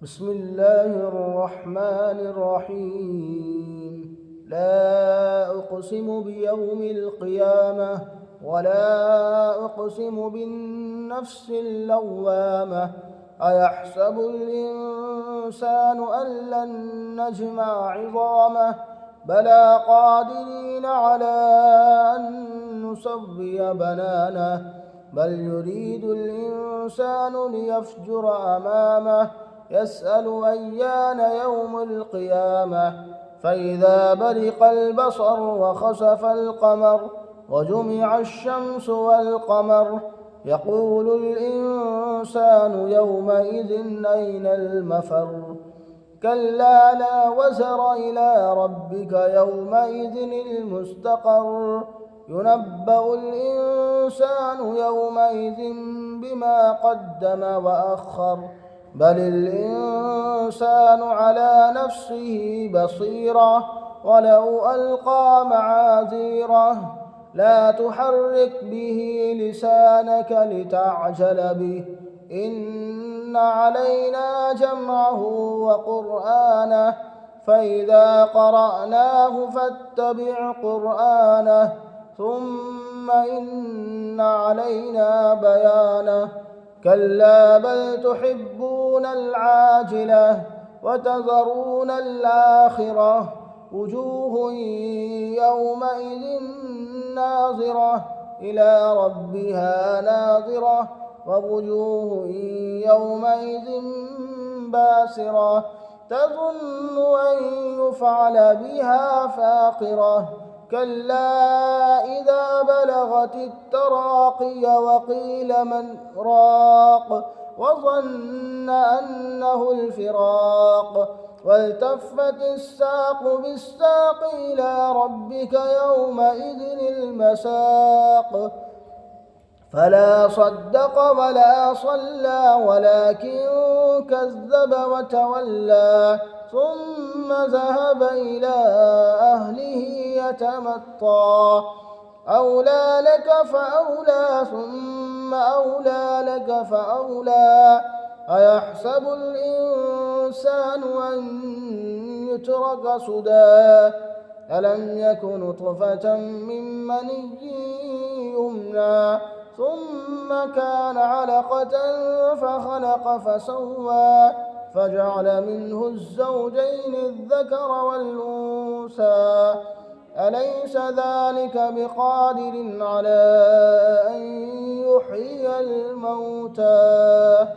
بسم الله الرحمن الرحيم. لا أقسم بيوم القيامة ولا أقسم بالنفس اللوامة. أيحسب الإنسان أن لن نجمع عظامه بلى قادرين على أن نسوي بنانه بل يريد الإنسان ليفجر أمامه يسأل أيان يوم القيامة فإذا برق البصر وخسف القمر وجمع الشمس والقمر يقول الإنسان يومئذ أين المفر كلا لا وزر إلى ربك يومئذ المستقر ينبأ الإنسان يومئذ بما قدم وأخر بل الإنسان على نفسه بصيرة ولو ألقى معاذيره لا تحرك به لسانك لتعجل به إن علينا جمعه وقرآنه فإذا قرأناه فاتبع قرآنه ثم إن علينا بيانه كلا بل تحبون العاجلة وتذرون الآخرة وجوه يومئذ ناظرة إلى ربها ناظرة ووجوه يومئذ باسرة تظن أن يفعل بها فاقرة كلا إذا بلغت التراقي وقيل من راق وظن أنه الفراق والتفت الساق بالساق إلى ربك يومئذ المساق فلا صدق ولا صلى ولكن كذب وتولى ثم ذهب إلى أهله يتمطى أولى لك فأولى ثم أولى لك فأولى أيحسب الإنسان أن يترك سدى ألم يك نطفة من مني يمنى ثم كان علقة فخلق فسوى فجعل منه الزوجين الذكر والأنثى أليس ذلك بقادر على أن يحيي الموتى